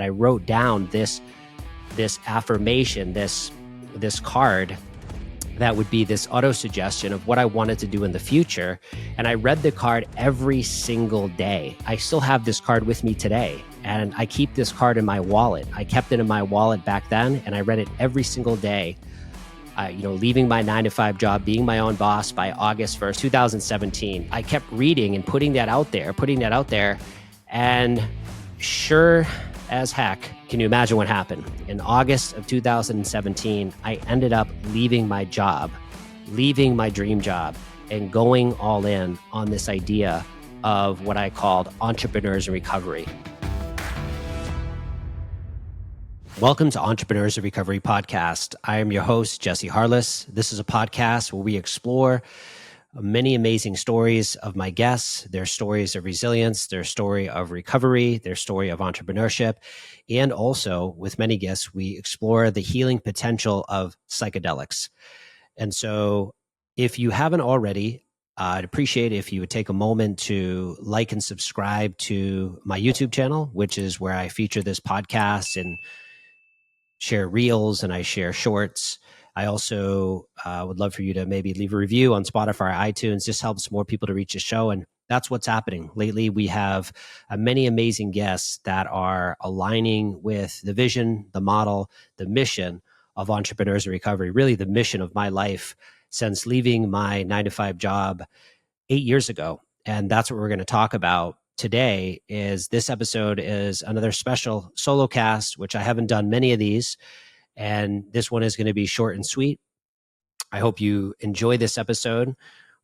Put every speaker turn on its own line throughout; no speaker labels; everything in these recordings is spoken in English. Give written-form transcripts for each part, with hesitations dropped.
I wrote down this affirmation, this card that would be this auto-suggestion of what I wanted to do in the future. And I read the card every single day. I still have this card with me today. And I keep this card in my wallet. I kept it in my wallet back then, and I read it every single day. Leaving my 9-to-5 job, being my own boss by August 1st, 2017. I kept reading and putting that out there. And sure as heck, can you imagine what happened? In August of 2017, I ended up leaving my job, leaving my dream job, and going all in on this idea of what I called Entrepreneurs in Recovery. Welcome to Entrepreneurs in Recovery podcast. I am your host, Jesse Harless. This is a podcast where we explore many amazing stories of my guests, their stories of resilience, their story of recovery, their story of entrepreneurship. And also with many guests, we explore the healing potential of psychedelics. And so if you haven't already, I'd appreciate it if you would take a moment to like and subscribe to my YouTube channel, which is where I feature this podcast and share reels and I share shorts. I also would love for you to maybe leave a review on Spotify or iTunes. This helps more people to reach the show. And that's what's happening. Lately, we have many amazing guests that are aligning with the vision, the model, the mission of Entrepreneurs in Recovery, really the mission of my life since leaving my 9-to-5 job 8 years ago. And that's what we're going to talk about today. Is this episode is another special solo cast, which I haven't done many of these. And this one is going to be short and sweet. I hope you enjoy this episode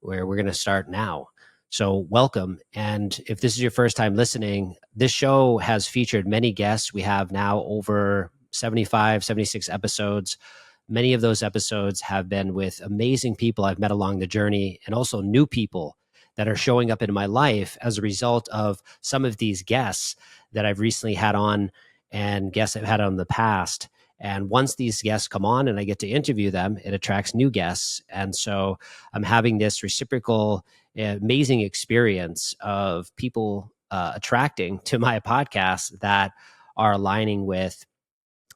where we're going to start now. So welcome. And if this is your first time listening, this show has featured many guests. We have now over 75, 76 episodes. Many of those episodes have been with amazing people I've met along the journey, and also new people that are showing up in my life as a result of some of these guests that I've recently had on and guests I've had on in the past. And once these guests come on and I get to interview them, it attracts new guests. And so I'm having this reciprocal, amazing experience of people attracting to my podcast that are aligning with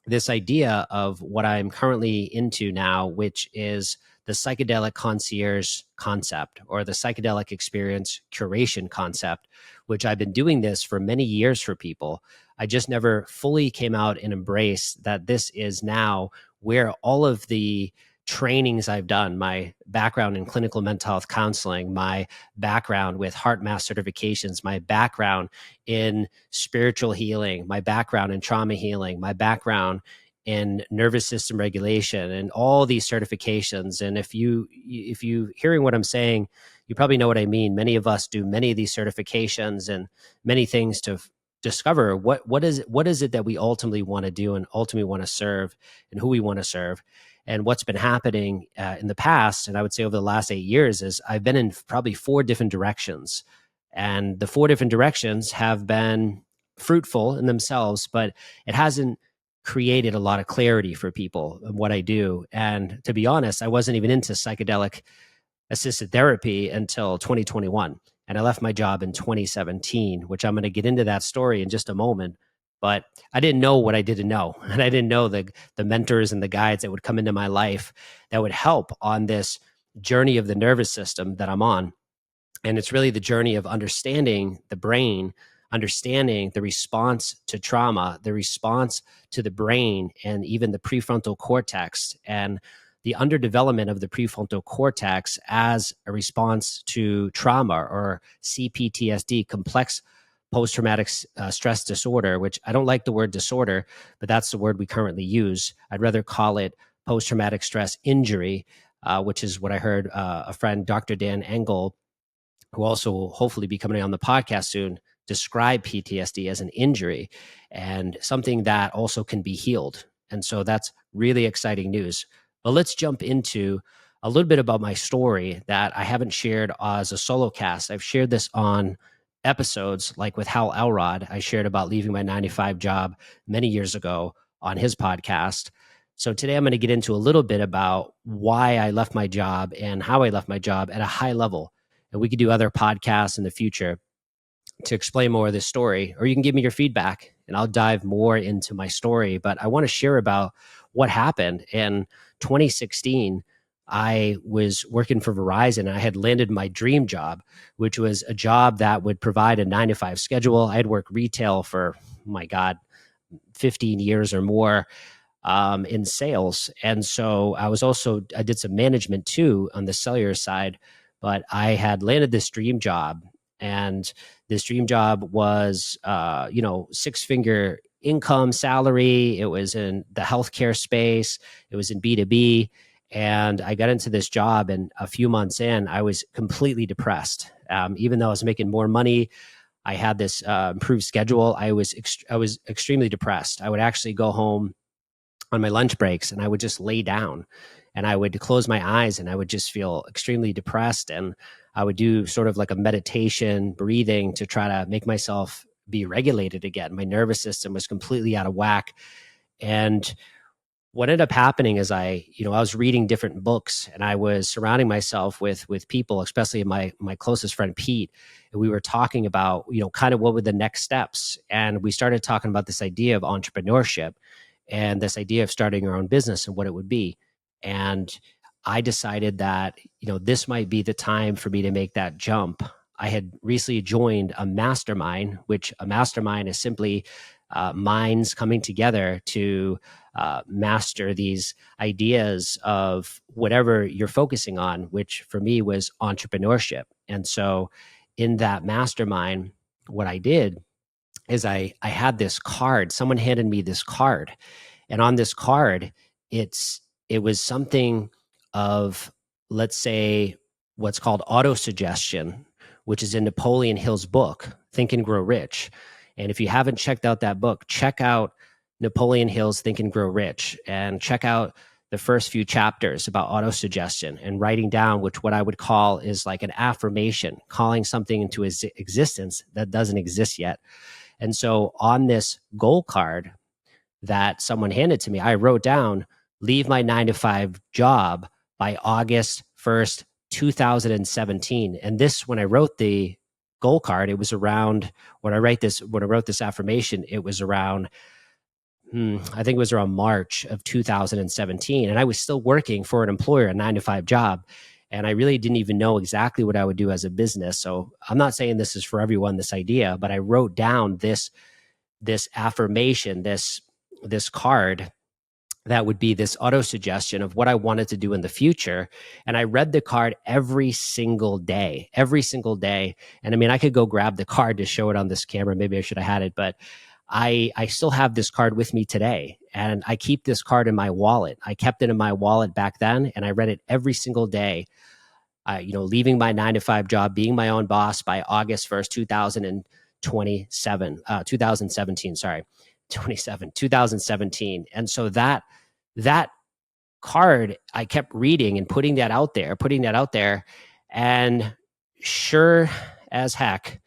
this idea of what I'm currently into now, which is the psychedelic concierge concept, or the psychedelic experience curation concept, which I've been doing this for many years for people. I just never fully came out and embraced that this is now where all of the trainings I've done, my background in clinical mental health counseling, my background with heart math certifications, my background in spiritual healing, my background in trauma healing, my background in nervous system regulation, and all these certifications. And if you hearing what I'm saying, you probably know what I mean. Many of us do many of these certifications and many things to discover what is it that we ultimately want to do and ultimately want to serve, and who we want to serve. And what's been happening in the past, and I would say over the last 8 years, is I've been in probably 4 different directions. And the 4 different directions have been fruitful in themselves, but it hasn't created a lot of clarity for people of what I do. And to be honest, I wasn't even into psychedelic assisted therapy until 2021. And I left my job in 2017, which I'm going to get into that story in just a moment. But I didn't know what I didn't know. And I didn't know the mentors and the guides that would come into my life that would help on this journey of the nervous system that I'm on. And it's really the journey of understanding the brain, understanding the response to trauma, the response to the brain, and even the prefrontal cortex, and the underdevelopment of the prefrontal cortex as a response to trauma, or CPTSD, complex post-traumatic stress disorder, which I don't like the word disorder, but that's the word we currently use. I'd rather call it post-traumatic stress injury, which is what I heard a friend, Dr. Dan Engel, who also will hopefully be coming on the podcast soon, describe PTSD as an injury and something that also can be healed. And so that's really exciting news. But let's jump into a little bit about my story that I haven't shared as a solo cast. I've shared this on episodes, like with Hal Elrod. I shared about leaving my 9-to-5 job many years ago on his podcast. So today I'm going to get into a little bit about why I left my job and how I left my job at a high level. And we could do other podcasts in the future. to explain more of this story, or you can give me your feedback and I'll dive more into my story. But I want to share about what happened in 2016. I was working for Verizon. I had landed my dream job, which was a job that would provide a 9 to 5 schedule. I had worked retail for, my God, 15 years or more in sales. And so I did some management too on the cellular side, but I had landed this dream job. And this dream job was, 6-figure income salary. It was in the healthcare space. It was in B2B. And I got into this job, and a few months in, I was completely depressed. Even though I was making more money, I had this improved schedule. I was extremely depressed. I would actually go home on my lunch breaks and I would just lay down and I would close my eyes and I would just feel extremely depressed. And I would do sort of like a meditation, breathing to try to make myself be regulated again. My nervous system was completely out of whack. And what ended up happening is I was reading different books and I was surrounding myself with people, especially my closest friend Pete, and we were talking about kind of what were the next steps, and we started talking about this idea of entrepreneurship and this idea of starting our own business and what it would be. And I decided that this might be the time for me to make that jump. I had recently joined a mastermind, which a mastermind is simply minds coming together to master these ideas of whatever you're focusing on, which for me was entrepreneurship. And so in that mastermind, what I did is I had this card. Someone handed me this card. And on this card, it was something of, let's say, what's called autosuggestion, which is in Napoleon Hill's book, Think and Grow Rich. And if you haven't checked out that book, check out Napoleon Hill's Think and Grow Rich and check out the first few chapters about autosuggestion and writing down, which what I would call is like an affirmation, calling something into existence that doesn't exist yet. And so on this goal card that someone handed to me, I wrote down, leave my 9 to 5 job by August 1st, 2017. And this, when I wrote the goal card, it was around, when I wrote this affirmation, it was around, I think it was around March of 2017. And I was still working for an employer, a 9 to 5 job. And I really didn't even know exactly what I would do as a business. So I'm not saying this is for everyone, this idea, but I wrote down this affirmation, this card that would be this auto suggestion of what I wanted to do in the future. And I read the card every single day. And I mean, I could go grab the card to show it on this camera. Maybe I should have had it, but I still have this card with me today. And I keep this card in my wallet. I kept it in my wallet back then, and I read it every single day. Leaving my 9 to 5 job, being my own boss by August 1st, 2017. And so that card, I kept reading and putting that out there. And sure as heck,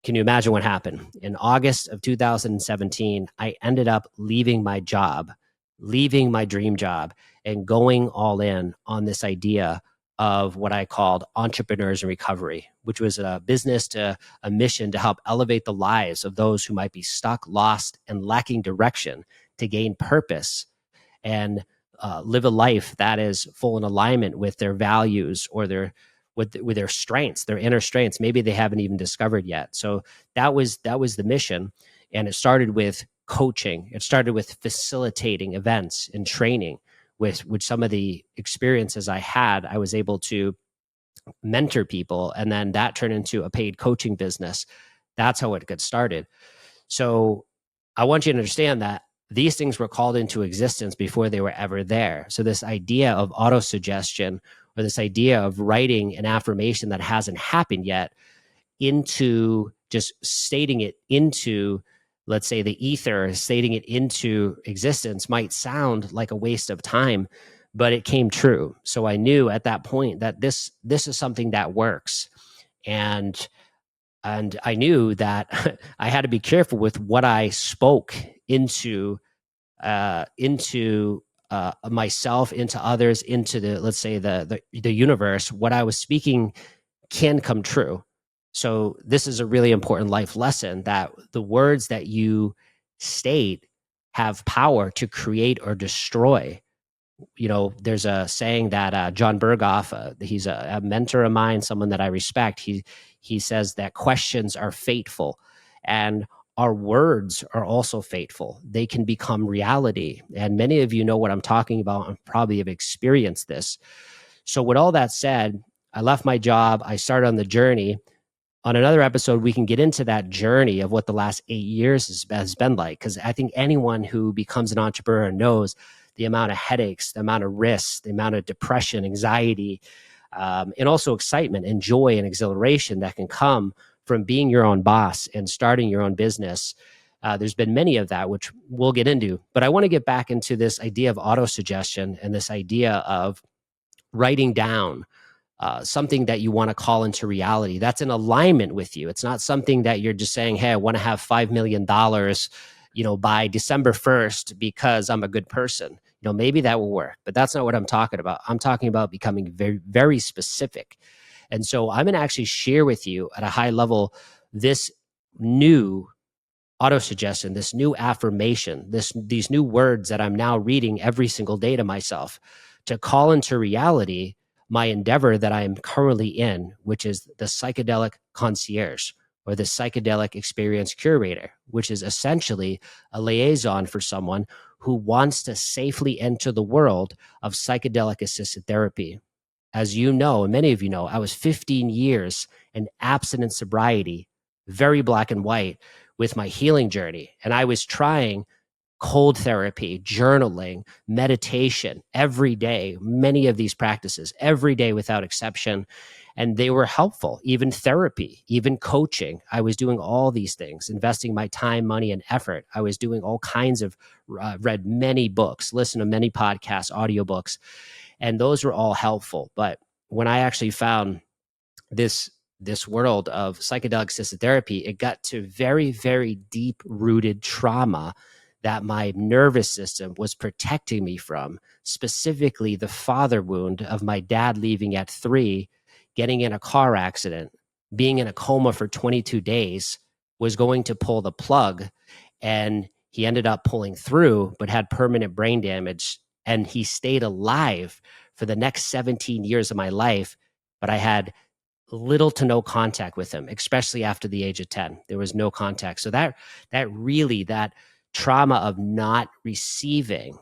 can you imagine what happened? In August of 2017, I ended up leaving my job, leaving my dream job, and going all in on this idea of what I called Entrepreneurs in Recovery, which was a mission to help elevate the lives of those who might be stuck, lost, and lacking direction to gain purpose and live a life that is full in alignment with their values or with their strengths, their inner strengths. Maybe they haven't even discovered yet. So that was the mission. And it started with coaching. It started with facilitating events and training. With some of the experiences I had, I was able to mentor people. And then that turned into a paid coaching business. That's how it got started. So I want you to understand that these things were called into existence before they were ever there. So this idea of autosuggestion, or this idea of writing an affirmation that hasn't happened yet into just stating it into, let's say, the ether, stating it into existence might sound like a waste of time, but it came true. So I knew at that point that this is something that works. And I knew that I had to be careful with what I spoke into myself, into others, into the, let's say, the universe. What I was speaking can come true. So this is a really important life lesson, that the words that you state have power to create or destroy. There's a saying that John Berghoff, he's a mentor of mine, someone that I respect. He says that questions are fateful, and our words are also fateful. They can become reality, and many of you know what I'm talking about and probably have experienced this. So, with all that said, I left my job. I started on the journey. On another episode, we can get into that journey of what the last 8 years has been like, because I think anyone who becomes an entrepreneur knows the amount of headaches, the amount of risks, the amount of depression, anxiety, and also excitement and joy and exhilaration that can come from being your own boss and starting your own business. There's been many of that, which we'll get into. But I want to get back into this idea of autosuggestion and this idea of writing down something that you want to call into reality that's in alignment with you. It's not something that you're just saying, hey, I want to have $5 million, by December 1st because I'm a good person. Maybe that will work, but that's not what I'm talking about. I'm talking about becoming very, very specific. And so I'm going to actually share with you at a high level this new autosuggestion, this new affirmation, these new words that I'm now reading every single day to myself to call into reality my endeavor that I am currently in, which is the psychedelic concierge, or the psychedelic experience curator, which is essentially a liaison for someone who wants to safely enter the world of psychedelic assisted therapy. As you know, and many of you know, I was 15 years in abstinent sobriety, very black and white, with my healing journey. And I was trying cold therapy, journaling, meditation every day, many of these practices every day without exception. And they were helpful, even therapy, even coaching. I was doing all these things, investing my time, money, and effort. I was doing all kinds of, read many books, listened to many podcasts, audiobooks, and those were all helpful. But when I actually found this world of psychedelic assisted therapy, it got to very, very deep rooted trauma that my nervous system was protecting me from, specifically the father wound of my dad leaving at 3, getting in a car accident, being in a coma for 22 days, was going to pull the plug. And he ended up pulling through, but had permanent brain damage. And he stayed alive for the next 17 years of my life. But I had little to no contact with him, especially after the age of 10. There was no contact. So that trauma of not receiving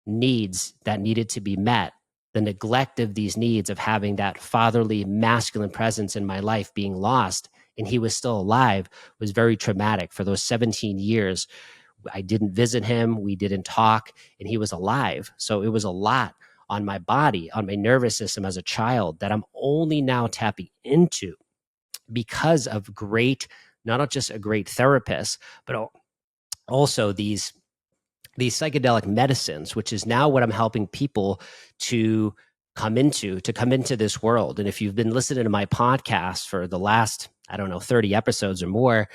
needs that needed to be met, the neglect of these needs, of having that fatherly masculine presence in my life being lost, and he was still alive, was very traumatic. For those 17 years, I didn't visit him, we didn't talk, and he was alive. So it was a lot on my body, on my nervous system as a child, that I'm only now tapping into because of not just a great therapist, but also these psychedelic medicines, which is now what I'm helping people to come into this world. And if you've been listening to my podcast for the last, 30 episodes or more,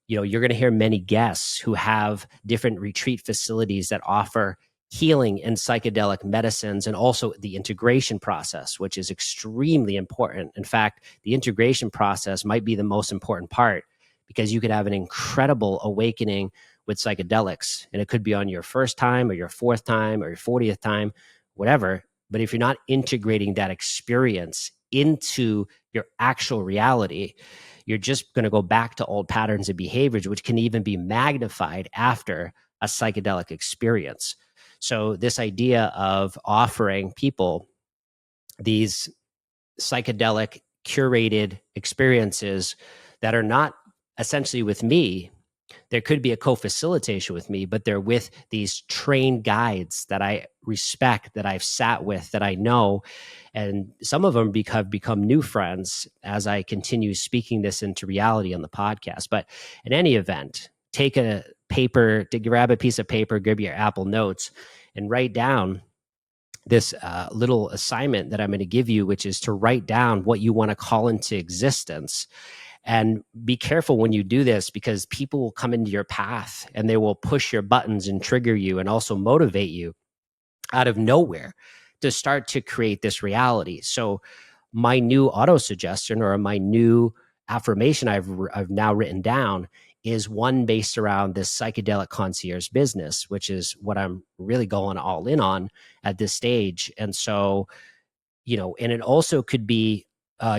you're going to hear many guests who have different retreat facilities that offer healing and psychedelic medicines, and also the integration process, which is extremely important. In fact, the integration process might be the most important part, because you could have an incredible awakening with psychedelics, and it could be on your first time or your fourth time or your 40th time, whatever. But if you're not integrating that experience into your actual reality, you're just going to go back to old patterns and behaviors, which can even be magnified after a psychedelic experience. So this idea of offering people these psychedelic curated experiences that are not essentially with me, there could be a co-facilitation with me, but they're with these trained guides that I respect, that I've sat with, that I know. And some of them have become new friends as I continue speaking this into reality on the podcast. But in any event, take a paper, to grab a piece of paper, grab your Apple Notes, and write down this little assignment that I'm going to give you, which is to write down what you want to call into existence. And be careful when you do this, because people will come into your path and they will push your buttons and trigger you, and also motivate you out of nowhere to start to create this reality. So my new auto suggestion or my new affirmation I've now written down is one based around this psychedelic concierge business, which is what I'm really going all in on at this stage. And so, and it also could be,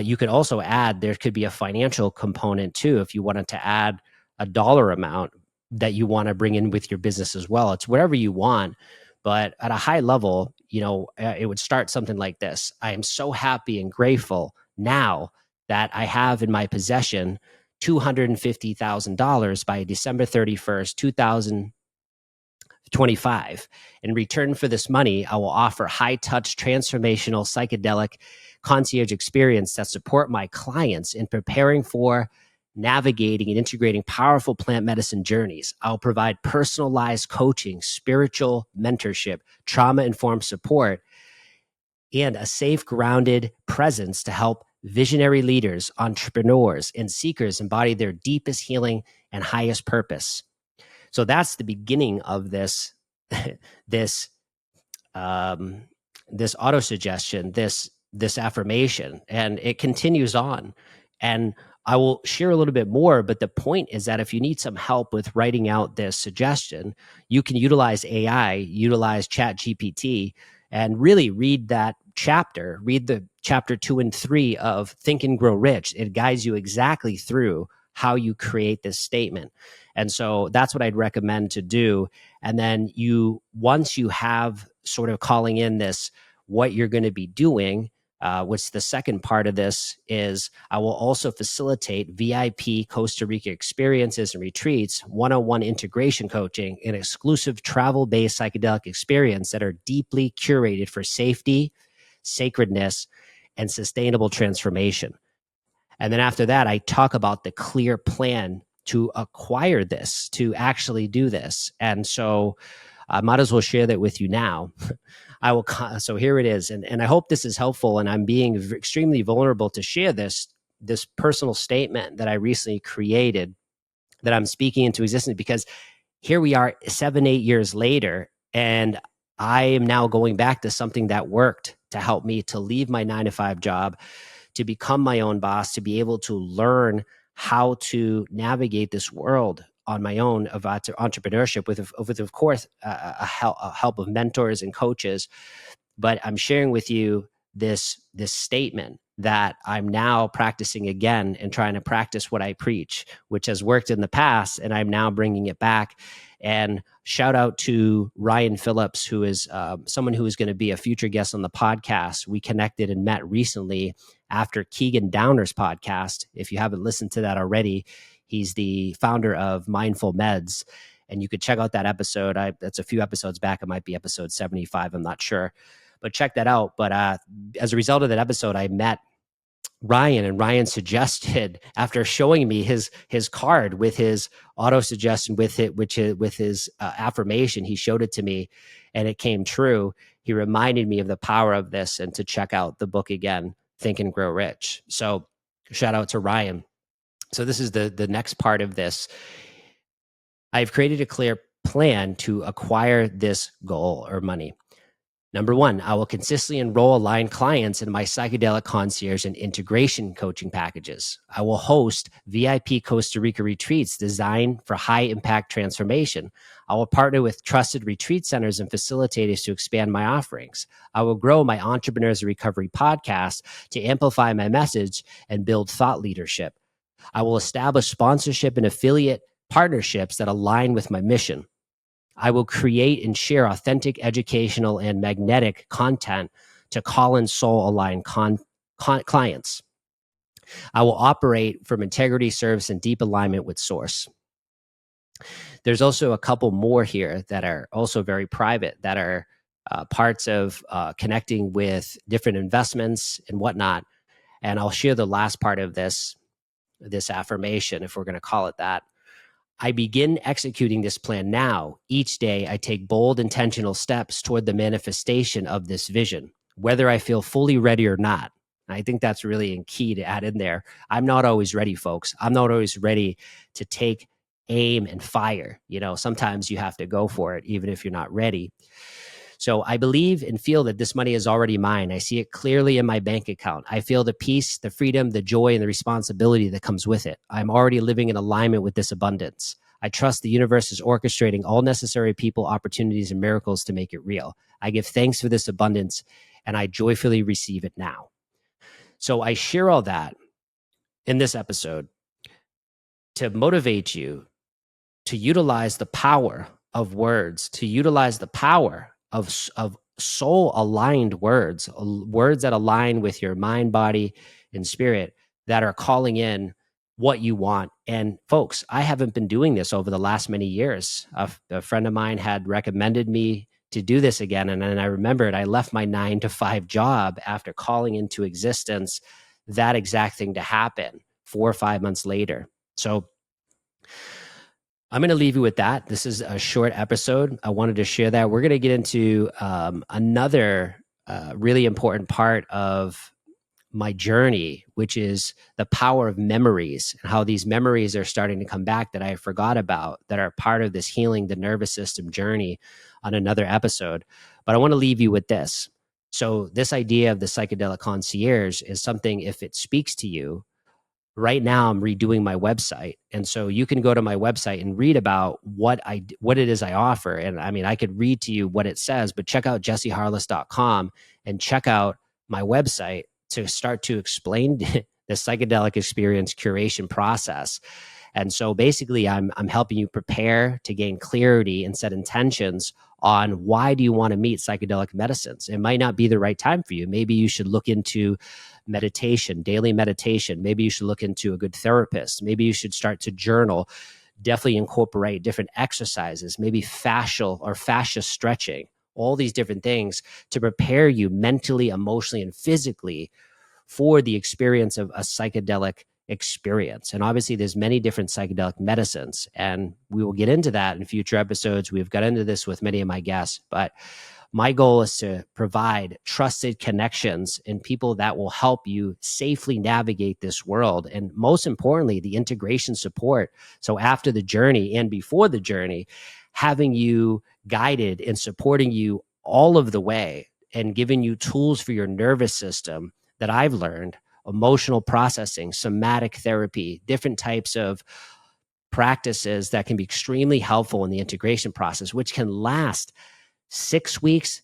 you could also add, there could be a financial component too, if you wanted to add a dollar amount that you want to bring in with your business as well. It's whatever you want. But at a high level, it would start something like this. I am so happy and grateful now that I have in my possession $250,000 by December 31st, 2025. In return for this money, I will offer high-touch, transformational, psychedelic concierge experience that support my clients in preparing for, navigating, and integrating powerful plant medicine journeys. I'll provide personalized coaching, spiritual mentorship, trauma-informed support, and a safe, grounded presence to help visionary leaders, entrepreneurs, and seekers embody their deepest healing and highest purpose. So that's the beginning of this this this auto suggestion, this affirmation, and it continues on. And I will share a little bit more, but the point is that if you need some help with writing out this suggestion, you can utilize AI, utilize Chat GPT, and really read that chapter. Read the chapter 2 and 3 of Think and Grow Rich. It guides you exactly through how you create this statement. And so that's what I'd recommend to do. And then once you have sort of calling in this, what you're going to be doing, which the second part of this is, I will also facilitate VIP Costa Rica experiences and retreats, one-on-one integration coaching, and exclusive travel-based psychedelic experience that are deeply curated for safety, sacredness, and sustainable transformation. And then after that, I talk about the clear plan to acquire this, to actually do this. And so I might as well share that with you now. So here it is. And I hope this is helpful. And I'm being extremely vulnerable to share this personal statement that I recently created, that I'm speaking into existence, because here we are 7-8 years later, and I am now going back to something that worked to help me to leave my 9-to-5 job, to become my own boss, to be able to learn how to navigate this world on my own of entrepreneurship with of course, a help of mentors and coaches. But I'm sharing with you this statement that I'm now practicing again and trying to practice what I preach, which has worked in the past, and I'm now bringing it back. And shout out to Ryan Phillips, who is someone who is going to be a future guest on the podcast. We connected and met recently after Keegan Downer's podcast. If you haven't listened to that already, he's the founder of Mindful Meds, and you could check out that episode. That's a few episodes back. It might be episode 75. I'm not sure, but check that out. But as a result of that episode, I met Ryan, and Ryan suggested, after showing me his card with his auto suggestion with his affirmation, he showed it to me and it came true. He reminded me of the power of this and to check out the book again, Think and Grow Rich. So shout out to Ryan. So this is the next part of this. I've created a clear plan to acquire this goal or money. Number 1, I will consistently enroll aligned clients in my psychedelic concierge and integration coaching packages. I will host VIP Costa Rica retreats designed for high impact transformation. I will partner with trusted retreat centers and facilitators to expand my offerings. I will grow my Entrepreneurs of Recovery podcast to amplify my message and build thought leadership. I will establish sponsorship and affiliate partnerships that align with my mission. I will create and share authentic, educational, and magnetic content to call in soul-aligned clients. I will operate from integrity, service, and deep alignment with source. There's also a couple more here that are also very private, that are parts of connecting with different investments and whatnot. And I'll share the last part of this affirmation, if we're going to call it that. I begin executing this plan now. Each day, I take bold, intentional steps toward the manifestation of this vision, whether I feel fully ready or not. I think that's really key to add in there. I'm not always ready, folks. I'm not always ready to take aim and fire. Sometimes you have to go for it, even if you're not ready. So I believe and feel that this money is already mine. I see it clearly in my bank account. I feel the peace, the freedom, the joy, and the responsibility that comes with it. I'm already living in alignment with this abundance. I trust the universe is orchestrating all necessary people, opportunities, and miracles to make it real. I give thanks for this abundance, and I joyfully receive it now. So I share all that in this episode to motivate you to utilize the power of words, to utilize the power of soul aligned words, words that align with your mind, body, and spirit, that are calling in what you want. And folks, I haven't been doing this over the last many years. A friend of mine had recommended me to do this again. And then I remembered I left my 9-to-5 job after calling into existence that exact thing to happen 4 or 5 months later. So I'm going to leave you with that. This is a short episode. I wanted to share that. We're going to get into another really important part of my journey, which is the power of memories and how these memories are starting to come back that I forgot about, that are part of this healing the nervous system journey, on another episode. But I want to leave you with this. So this idea of the psychedelic concierge is something, if it speaks to you, right now I'm redoing my website. And so you can go to my website and read about what it is I offer. And I mean, I could read to you what it says, but check out jesseharless.com and check out my website to start to explain the psychedelic experience curation process. And so basically I'm helping you prepare to gain clarity and set intentions on why do you want to meet psychedelic medicines. It might not be the right time for you. Maybe you should look into meditation, daily meditation. Maybe you should look into a good therapist. Maybe you should start to journal, definitely incorporate different exercises, maybe fascia stretching, all these different things to prepare you mentally, emotionally, and physically for the experience of a psychedelic experience. And obviously there's many different psychedelic medicines, and we will get into that in future episodes. We've got into this with many of my guests, but my goal is to provide trusted connections and people that will help you safely navigate this world. And most importantly, the integration support. So after the journey and before the journey, having you guided and supporting you all of the way and giving you tools for your nervous system that I've learned, emotional processing, somatic therapy, different types of practices that can be extremely helpful in the integration process, which can last 6 weeks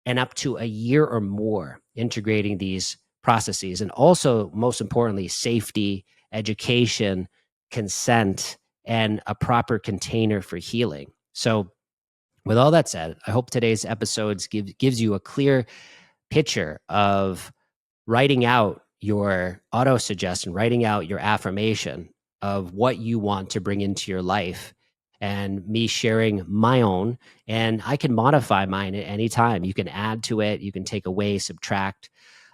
and up to a year or more, integrating these processes. And also, most importantly, safety, education, consent, and a proper container for healing. So with all that said, I hope today's episodes gives you a clear picture of writing out your auto suggestion, writing out your affirmation of what you want to bring into your life, and me sharing my own. And I can modify mine at any time. You can add to it, you can take away, subtract.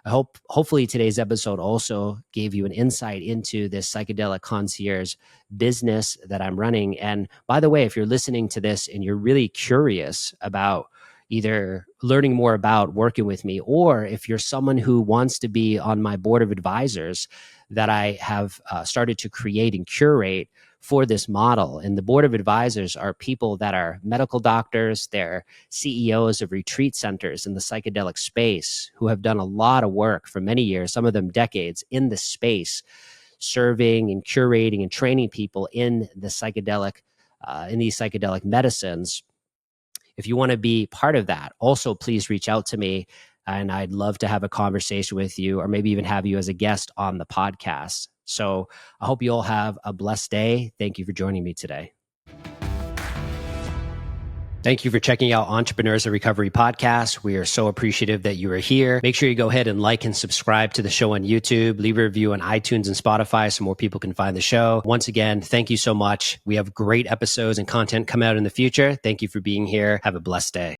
Hopefully today's episode also gave you an insight into this psychedelic concierge business that I'm running. And by the way, if you're listening to this and you're really curious about either learning more about working with me, or if you're someone who wants to be on my board of advisors that I have started to create and curate for this model. And the board of advisors are people that are medical doctors, they're CEOs of retreat centers in the psychedelic space who have done a lot of work for many years, some of them decades, in the space, serving and curating and training people in the psychedelic, in these psychedelic medicines. If you want to be part of that, also please reach out to me, and I'd love to have a conversation with you, or maybe even have you as a guest on the podcast. So I hope you all have a blessed day. Thank you for joining me today. Thank you for checking out Entrepreneurs of Recovery podcast. We are so appreciative that you are here. Make sure you go ahead and like and subscribe to the show on YouTube. Leave a review on iTunes and Spotify so more people can find the show. Once again, thank you so much. We have great episodes and content come out in the future. Thank you for being here. Have a blessed day.